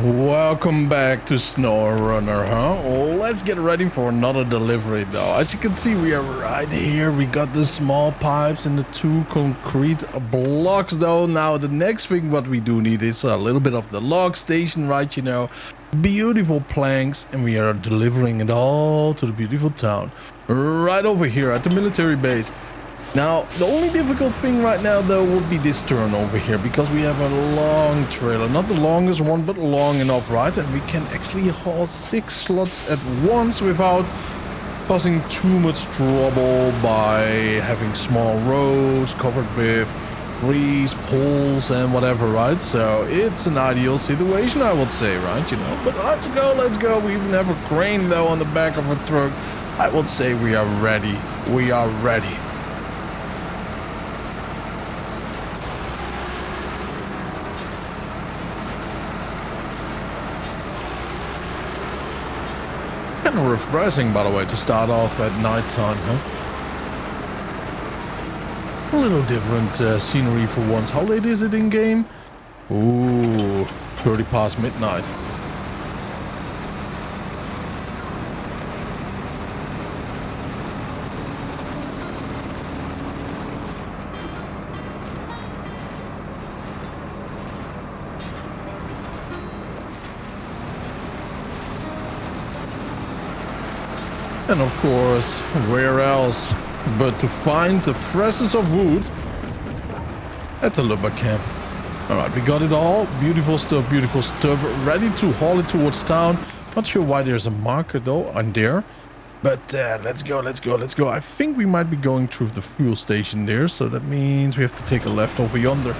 Welcome back to SnowRunner, huh? Let's get ready for another delivery though. As you can see, we are right here. We got the small pipes and the 2 concrete blocks though. Now the next thing what we do need is a little bit of the log station, right? You know, beautiful planks, and we are delivering it all to the beautiful town right over here at the military base. Now, the only difficult thing right now, though, would be this turn over here, because we have a long trailer. Not the longest one, but long enough, right? And we can actually haul 6 slots at once without causing too much trouble by having small roads covered with trees, poles, and whatever, right? So, it's an ideal situation, I would say, right? You know, but let's go. We even have a crane, though, on the back of a truck. I would say we are ready. We are ready. Kind of refreshing, by the way, to start off at nighttime, huh? A little different scenery for once. How late is it in game? Ooh, 30 past midnight. And of course, where else but to find the freshest of wood at the lumber camp. Alright, we got it all. Beautiful stuff, ready to haul it towards town. Not sure why there's a marker though on there. But let's go. I think we might be going through the fuel station there, so that means we have to take a left over yonder.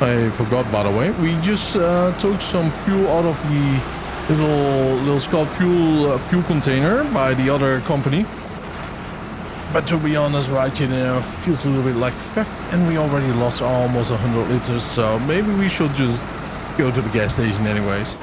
I forgot, by the way, we just took some fuel out of the little Scott fuel container by the other company. But to be honest, right, you know, feels a little bit like theft, and we already lost almost 100 liters, so maybe we should just go to the gas station anyways.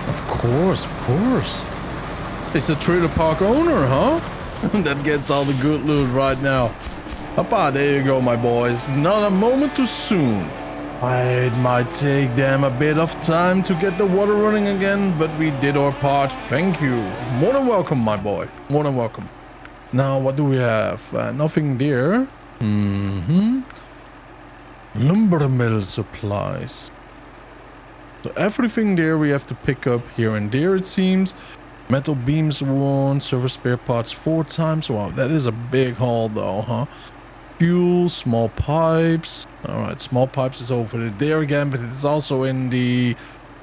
Of course. It's a trailer park owner, huh? That gets all the good loot right now. Hoppa, there you go, my boys. Not a moment too soon. It might take them a bit of time to get the water running again, but we did our part. Thank you. More than welcome, my boy. More than welcome. Now, what do we have? Nothing there. Lumber mill supplies. So everything there we have to pick up here and there, it seems. Metal beams 1, service spare parts 4 times. Wow, that is a big haul though, huh? Fuel, small pipes. Alright, small pipes is over there again, but it's also in the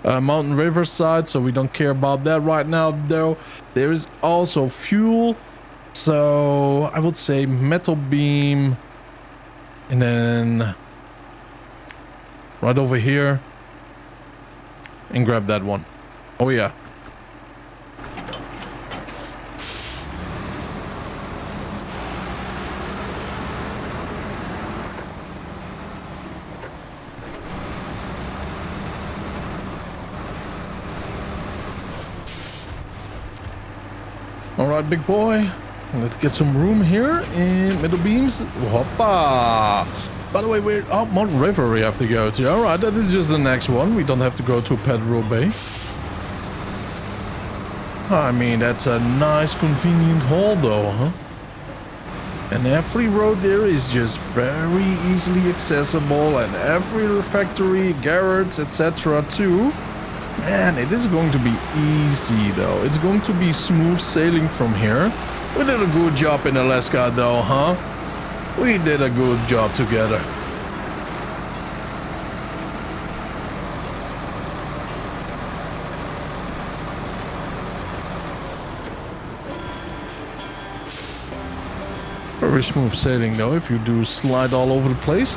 mountain river side, so we don't care about that right now though. There is also fuel. So I would say metal beam. And then right over here. And grab that one. Oh yeah. All right, big boy. Let's get some room here in middle beams. Hoppa. By the way, we're up Mountain River we have to go to. Alright, that is just the next one. We don't have to go to Pedro Bay. I mean, that's a nice convenient haul though, huh? And every road there is just very easily accessible, and every factory, garage, etc. too. Man, it is going to be easy though. It's going to be smooth sailing from here. We did a good job in Alaska though, huh? We did a good job together. Very smooth sailing though, if you do slide all over the place.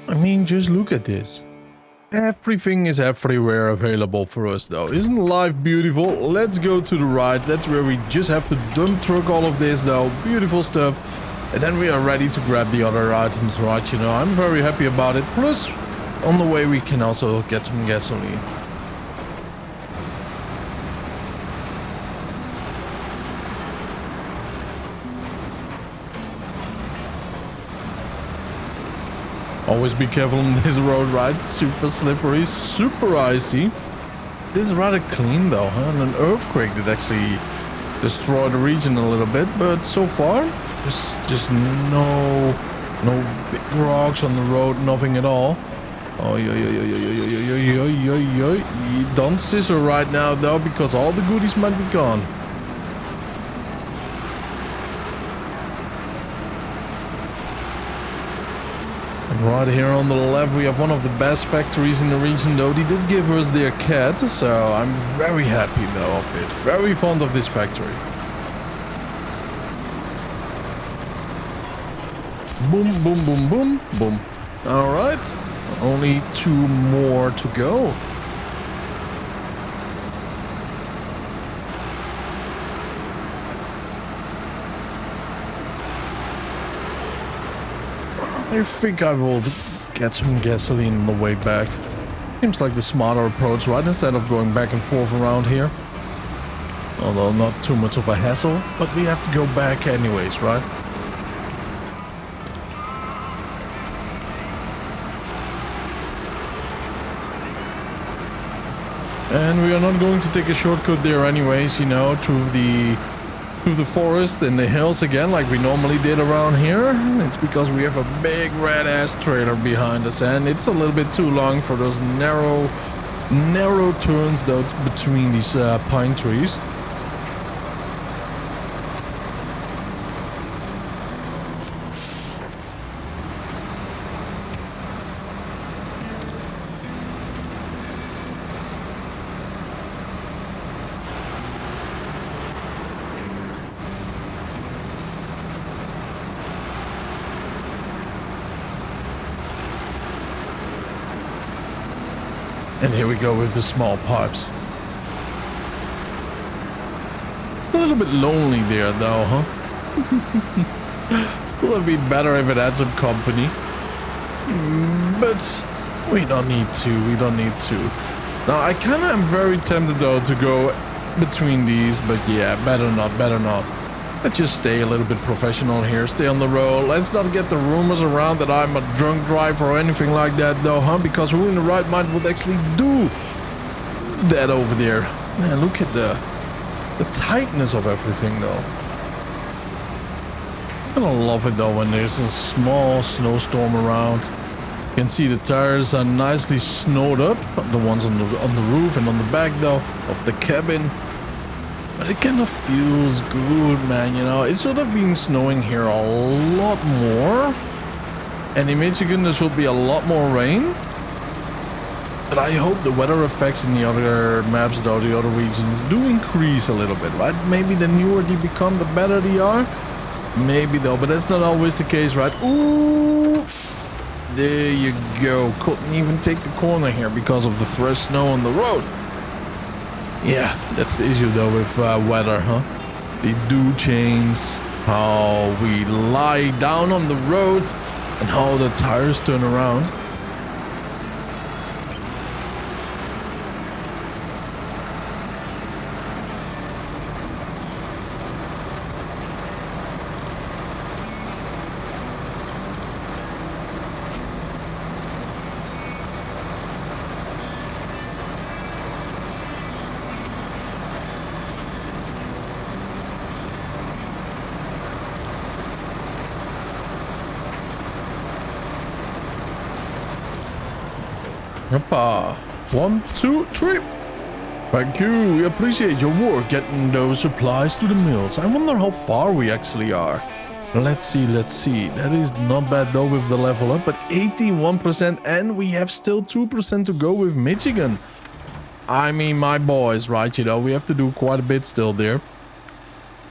I mean, just look at this. Everything is everywhere available for us though. Isn't life beautiful? Let's go to the right. That's where we just have to dump truck all of this though. Beautiful stuff. And then we are ready to grab the other items, right? You know, I'm very happy about it. Plus, on the way we can also get some gasoline. Always be careful on this road, right? Super slippery, super icy. This is rather clean though, huh? And an earthquake did actually destroy the region a little bit, but so far there's just no big rocks on the road, nothing at all. Oh, don't scissor right now though, because all the goodies might be gone. Right here on the left we have one of the best factories in the region though. They did give us their cat, so I'm very happy though of it. Very fond of this factory. Boom, boom, boom, boom, boom. Alright, only 2 more to go. I think I will get some gasoline on the way back. Seems like the smarter approach, right? Instead of going back and forth around here. Although not too much of a hassle, but we have to go back anyways, right? And we are not going to take a shortcut there anyways, you know, through the forest and the hills again like we normally did around here. It's because we have a big red ass trailer behind us, and it's a little bit too long for those narrow turns though between these pine trees. And here we go with the small pipes. A little bit lonely there though, huh? Would have been better if it had some company. But we don't need to, Now I kinda am very tempted though to go between these, but yeah, better not. Let's just stay a little bit professional here, stay on the road. Let's not get the rumors around that I'm a drunk driver or anything like that though, huh? Because who in the right mind would actually do that over there? Man, look at the tightness of everything though. I love it though when there's a small snowstorm around. You can see the tires are nicely snowed up, the ones on the roof and on the back though of the cabin. But it kind of feels good, man, you know. It should have been snowing here a lot more. And in Michigan there should be a lot more rain. But I hope the weather effects in the other maps though, the other regions, do increase a little bit, right? Maybe the newer they become, the better they are. Maybe though, but that's not always the case, right? Ooh! There you go. Couldn't even take the corner here because of the fresh snow on the road. Yeah, that's the issue though with weather, huh? They do change how we lie down on the road and how the tires turn around. Hoppa. 1, 2, 3. Thank you. We appreciate your work getting those supplies to the mills. I wonder how far we actually are. Let's see. That is not bad though with the level up, but 81% and we have still 2% to go with Michigan. I mean, my boys, right? You know, we have to do quite a bit still there.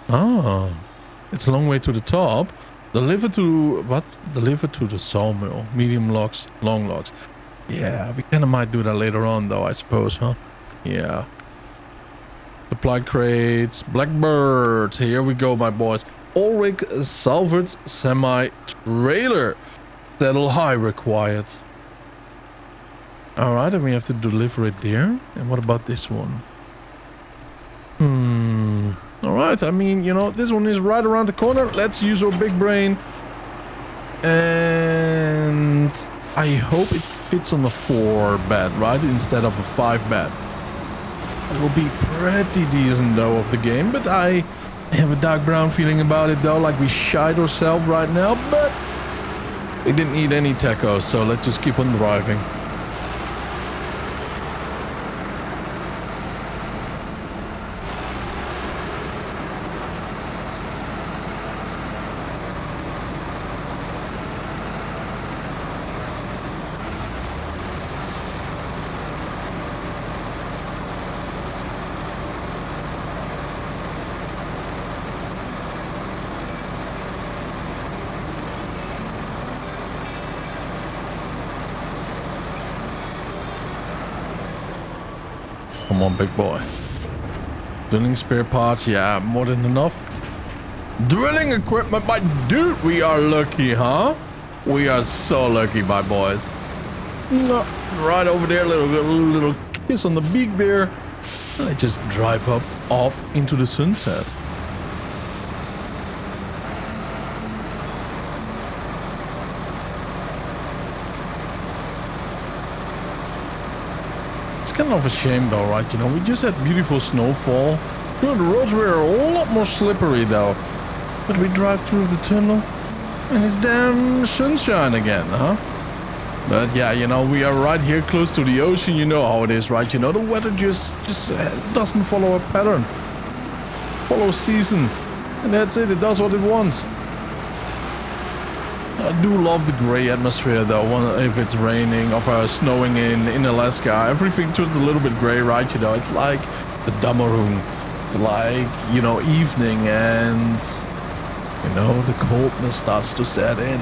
Ah, it's a long way to the top. Deliver to what? Deliver to the sawmill. Medium logs, long logs. Yeah, we kind of might do that later on though, I suppose, huh? Yeah. Supply crates, Blackbird. Here we go, my boys. Ulrich salvage semi-trailer. Saddle high required. Alright, and we have to deliver it there. And what about this one? Alright, I mean, you know, this one is right around the corner. Let's use our big brain. And I hope it fits on a 4 bed, right? Instead of a 5 bed. It will be pretty decent though of the game, but I have a dark brown feeling about it though, like we shied ourselves right now, but we didn't need any tacos, so let's just keep on driving. Come on, big boy. Drilling spare parts, yeah, more than enough. Drilling equipment, my dude, we are lucky, huh? We are so lucky, my boys. Right over there, little kiss on the beak there. And I just drive up off into the sunset. It's kind of a shame though, right? You know, we just had beautiful snowfall. You know, the roads were a lot more slippery though. But we drive through the tunnel and it's damn sunshine again, huh? But yeah, you know, we are right here close to the ocean. You know how it is, right? You know, the weather just doesn't follow a pattern. Follows seasons. And that's it. It does what it wants. I do love the gray atmosphere though, if it's raining or snowing in Alaska. Everything turns a little bit gray, right? You know, it's like the Damaroon. It's like, you know, evening and, you know, the coldness starts to set in.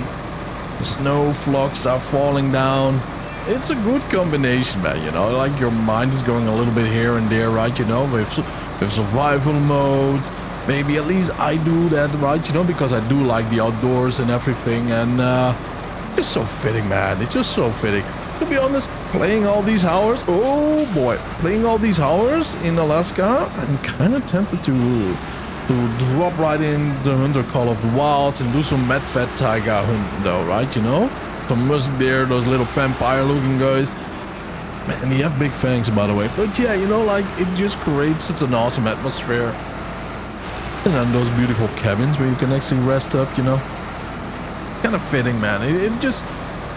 The snow flocks are falling down. It's a good combination, man, you know, like your mind is going a little bit here and there, right? You know, with survival modes. Maybe at least I do that, right? You know, because I do like the outdoors and everything. And it's so fitting, man. It's just so fitting. To be honest, playing all these hours, oh boy, playing all these hours in Alaska, I'm kind of tempted to drop right in the Hunter Call of the Wilds and do some mad fat taiga hunting though, right? You know, some musk deer, those little vampire looking guys. Man, they have big fangs, by the way. But yeah, you know, like it just creates such an awesome atmosphere. And then those beautiful cabins where you can actually rest up, you know. Kind of fitting, man. It just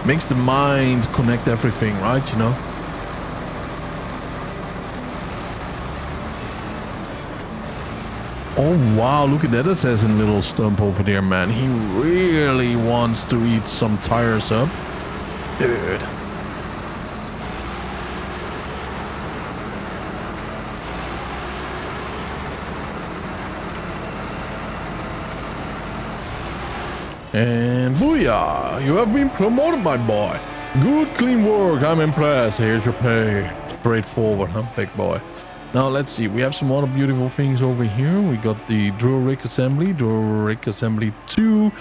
makes the mind connect everything, right? You know. Oh, wow. Look at that assassin little stump over there, man. He really wants to eat some tires up. Dude. And booyah, you have been promoted, my boy. Good, clean work. I'm impressed. Here's your pay. Straightforward, huh, big boy? Now, let's see. We have some other beautiful things over here. We got the drill rig assembly 2.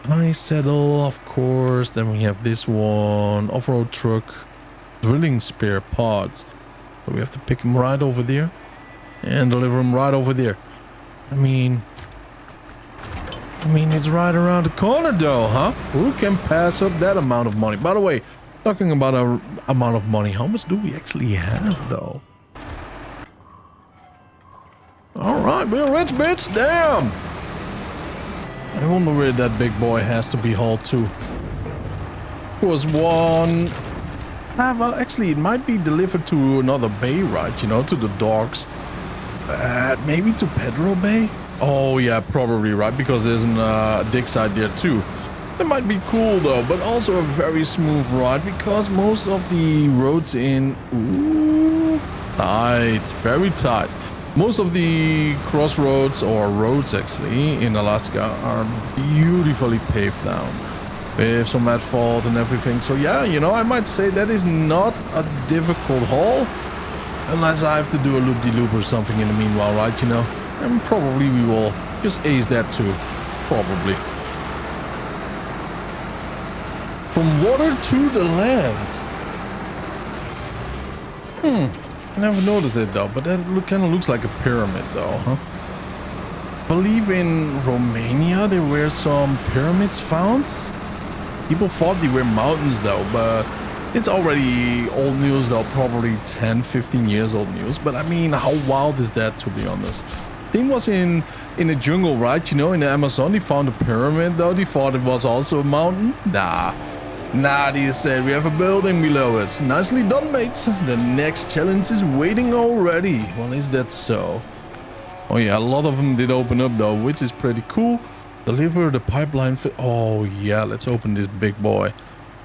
High saddle, of course. Then we have this one. Off-road truck. Drilling spare parts. So we have to pick them right over there. And deliver them right over there. I mean, it's right around the corner though, huh? Who can pass up that amount of money? By the way, talking about our amount of money, how much do we actually have though? Alright, we're rich, bitch. Damn! I wonder where that big boy has to be hauled to. Was one... well, actually, it might be delivered to another bay, right? You know, to the docks. Maybe to Pedro Bay? Oh yeah, probably, right? Because there's a dig site there too. That might be cool though, but also a very smooth ride because most of the roads in... Ooh, tight, very tight. Most of the crossroads, or roads actually, in Alaska are beautifully paved down. With some asphalt and everything. So yeah, you know, I might say that is not a difficult haul. Unless I have to do a loop-de-loop or something in the meanwhile, right, you know? And probably we will just ace that too. Probably. From water to the land. I never noticed it though, but that kind of looks like a pyramid though, huh? I believe in Romania there were some pyramids found. People thought they were mountains though, but it's already old news though, probably 10, 15 years old news. But I mean, how wild is that, to be honest? Thing was in the jungle, right? You know, in the Amazon, they found a pyramid though. They thought it was also a mountain. Nah, they said we have a building below us. Nicely done, mate. The next challenge is waiting already. Well, is that so? Oh yeah, a lot of them did open up though, which is pretty cool. Deliver the pipeline. Oh yeah, let's open this big boy.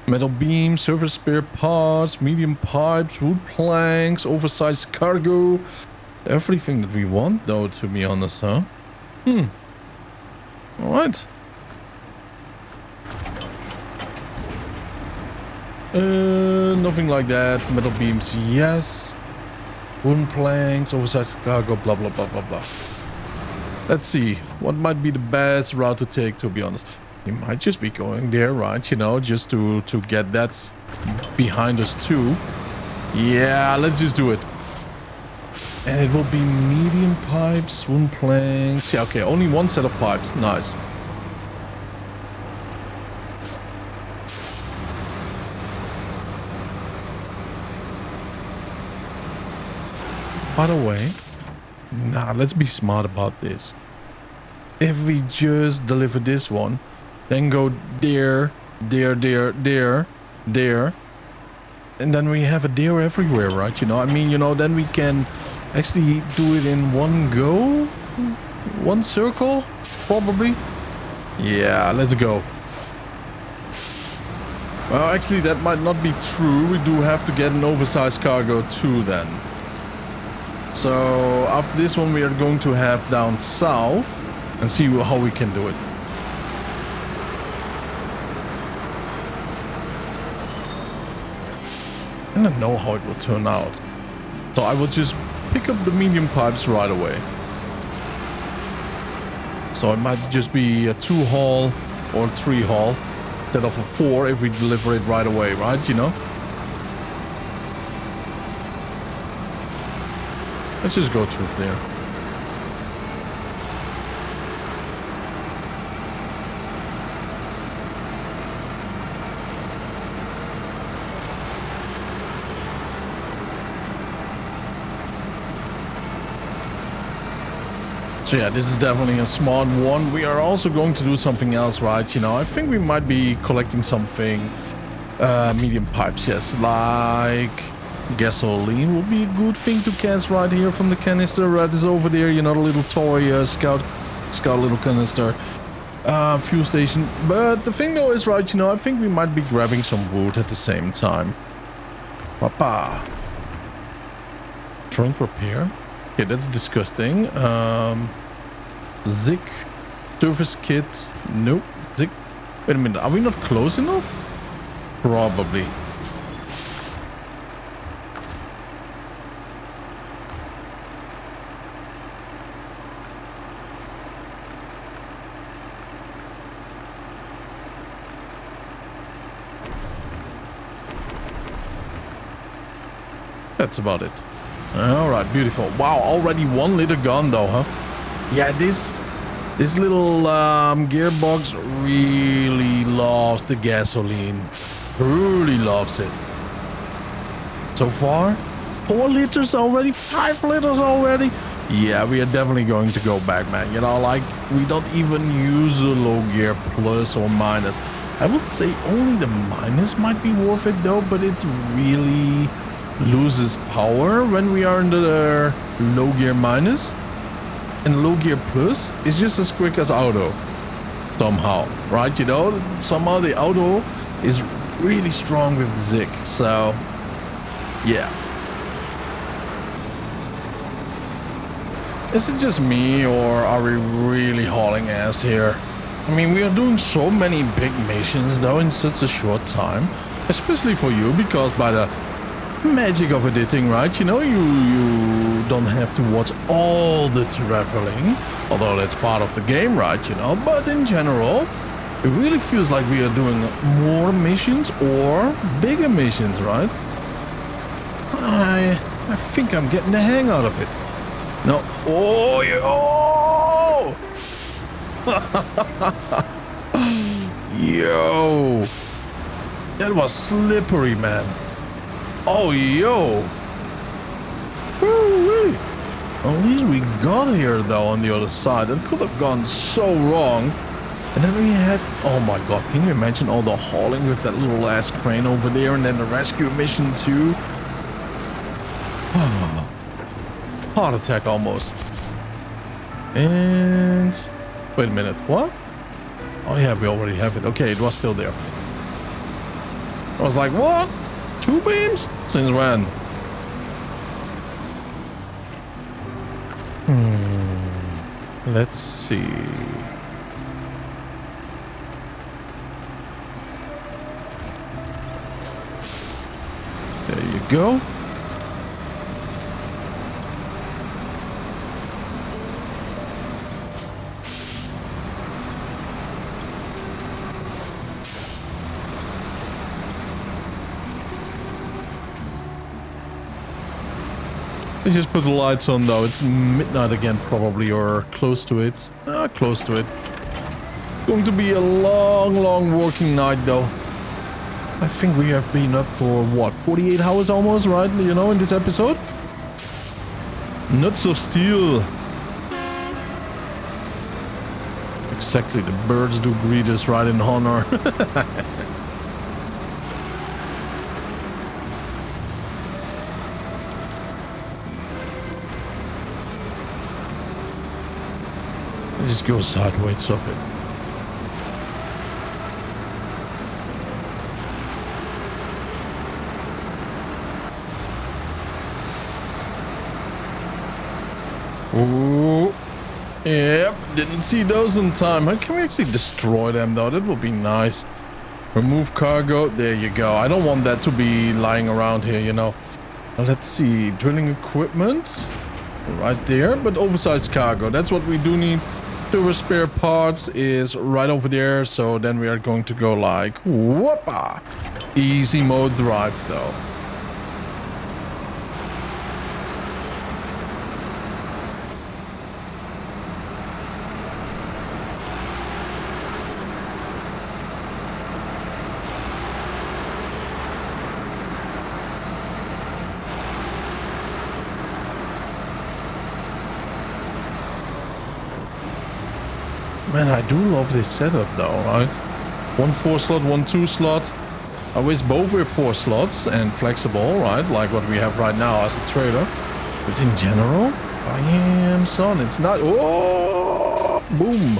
Metal beams, surface spare parts, medium pipes, wood planks, oversized cargo. Everything that we want though, to be honest, huh? Alright. Nothing like that. Metal beams, yes. Wooden planks, oversized cargo, blah blah blah blah blah. Let's see. What might be the best route to take, to be honest? We might just be going there, right? You know, just to get that behind us too. Yeah, let's just do it. And it will be medium pipes, wooden planks. Yeah, okay, only one set of pipes. Nice. By the way, let's be smart about this. If we just deliver this one, then go there, and then we have a there everywhere, right? You know, I mean, you know, then we can actually do it in one go, one circle, probably. Yeah, let's go. Well, actually, that might not be true. We do have to get an oversized cargo too, then. So after this one, we are going to have down south and see how we can do it. I don't know how it will turn out. So I will just pick up the medium pipes right away. So it might just be a 2-haul or 3-haul instead of a 4 if we deliver it right away, right? You know? Let's just go through there. So yeah, this is definitely a smart one. We are also going to do something else, right? You know, I think we might be collecting something. Medium pipes, yes, like gasoline will be a good thing to catch right here from the canister. Right is over there, you know, the little toy scout little canister fuel station. But the thing though is, right, you know, I think we might be grabbing some wood at the same time. Papa. Trunk repair. Okay, that's disgusting. ZiKZ. Surface kit. Nope. Wait a minute. Are we not close enough? Probably. That's about it. All right, beautiful. Wow, already 1 liter gone though, huh? Yeah, this little gearbox really loves the gasoline. Truly loves it. So far, 4 liters already, 5 liters already. Yeah, we are definitely going to go back, man. You know, like we don't even use a low gear plus or minus. I would say only the minus might be worth it though, but it really loses power when we are in the low gear minus, and low gear plus is just as quick as auto somehow, right? You know, somehow the auto is really strong with ZiK, so yeah. Is it just me, or are we really hauling ass here? I mean, we are doing so many big missions though in such a short time, especially for you, because by the magic of editing, right? You know, you don't have to watch all the traveling, although that's part of the game, right? You know, but in general, it really feels like we are doing more missions or bigger missions, right? I think I'm getting the hang out of it. No. Oh, yo! Yo! That was slippery, man. Oh, yo. Woo-wee. At least we got here, though, on the other side. It could have gone so wrong. And then we had... Oh, my God. Can you imagine all the hauling with that little ass crane over there? And then the rescue mission, too. Heart attack, almost. And... Wait a minute. What? Oh, yeah, we already have it. Okay, it was still there. I was like, what? 2 beams? Since when? Let's see. There you go. Let's just put the lights on though. It's midnight again probably, or close to it. Close to it. Going to be a long working night though. I think we have been up for what, 48 hours almost, right? You know, in this episode. Nuts of steel. Exactly, the birds do greet us right in honor. Just go sideways of it. Ooh. Yep, didn't see those in time. How can we actually destroy them though? That would be nice. Remove cargo. There you go. I don't want that to be lying around here, you know. Let's see. Drilling equipment. Right there. But oversized cargo. That's what we do need. Silver spare parts is right over there, so then we are going to go like whoopa. Easy mode drive though. Man, I do love this setup though, right? 1 4 slot, 1 2 slot. I wish both were 4 slots and flexible, right? Like what we have right now as a trailer. But in general, I am son. It's not. Oh, boom.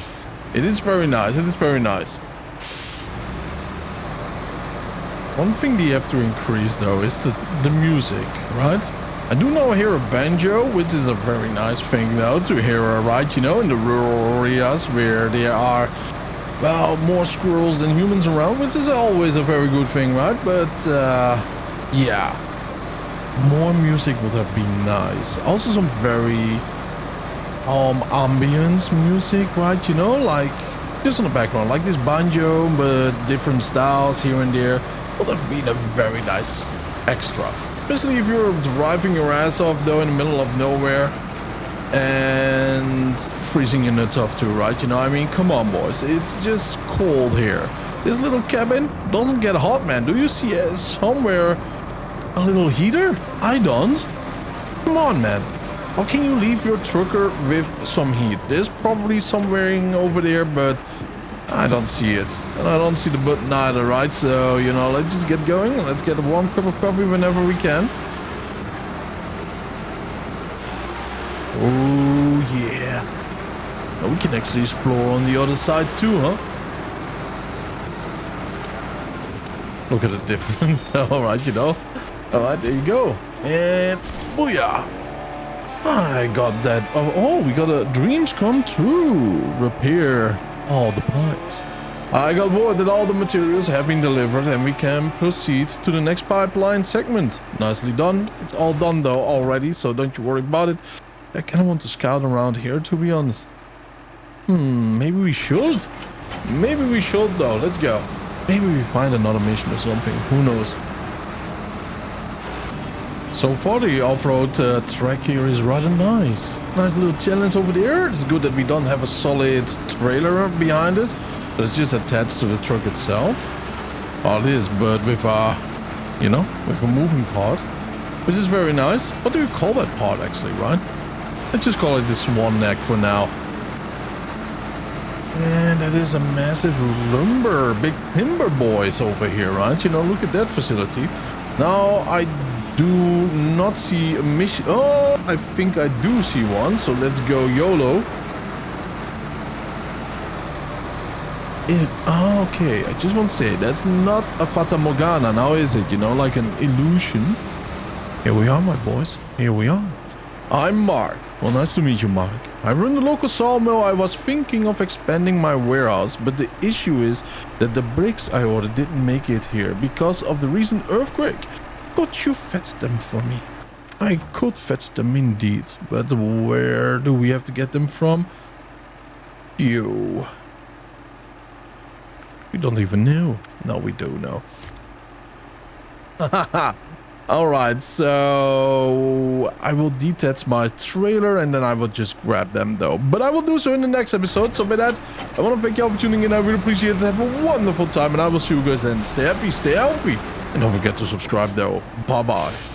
It is very nice. It is very nice. One thing they have to increase though is the music, right? I do know hear a banjo, which is a very nice thing though to hear, right? You know, in the rural areas where there are, well, more squirrels than humans around, which is always a very good thing, right? But yeah, more music would have been nice. Also some very ambience music, right? You know, like just on the background, like this banjo, but different styles here and there. Would have been a very nice extra. Especially if you're driving your ass off though in the middle of nowhere and freezing your nuts off too, right? You know, I mean, come on, boys. It's just cold here. This little cabin doesn't get hot, man. Do you see somewhere a little heater? I don't. Come on, man. How can you leave your trucker with some heat? There's probably somewhere over there, but I don't see it. And I don't see the button either, right? So, you know, let's just get going. Let's get a warm cup of coffee whenever we can. Oh, yeah. Now we can actually explore on the other side too, huh? Look at the difference. All right, you know. All right, there you go. And booyah. I got that. Oh, we got a dreams come true. Repair all the pipes. I got word that all the materials have been delivered and we can proceed to the next pipeline segment. Nicely done. It's all done though already, so don't you worry about it. I kind of want to scout around here, to be honest. Maybe we should. Maybe we should though. Let's go. Maybe we find another mission or something. Who knows? So far the off-road track here is rather nice. Nice little challenge over there. It's good that we don't have a solid trailer behind us, but it's just attached to the truck itself. Well, it is, but with a, you know, with a moving part, which is very nice. What do you call that part actually, right? Let's just call it the swan neck for now. And that is a massive lumber, big timber boys over here, right? You know, look at that facility. Now I do not see a mission. Oh, I think I do see one. So let's go YOLO. Okay, I just want to say that's not a Fata Morgana now, is it? You know, like an illusion. Here we are, my boys. Here we are. I'm Mark. Well, nice to meet you, Mark. I run the local sawmill. I was thinking of expanding my warehouse, but the issue is that the bricks I ordered didn't make it here because of the recent earthquake. Could you fetch them for me? I could fetch them indeed, but where do we have to get them from? You. We don't even know. No, we do know. Alright, so I will detach my trailer and then I will just grab them though. But I will do so in the next episode. So by that, I want to thank you all for tuning in. I really appreciate it. Have a wonderful time and I will see you guys then. Stay happy, stay healthy. And don't forget to subscribe though. Bye bye.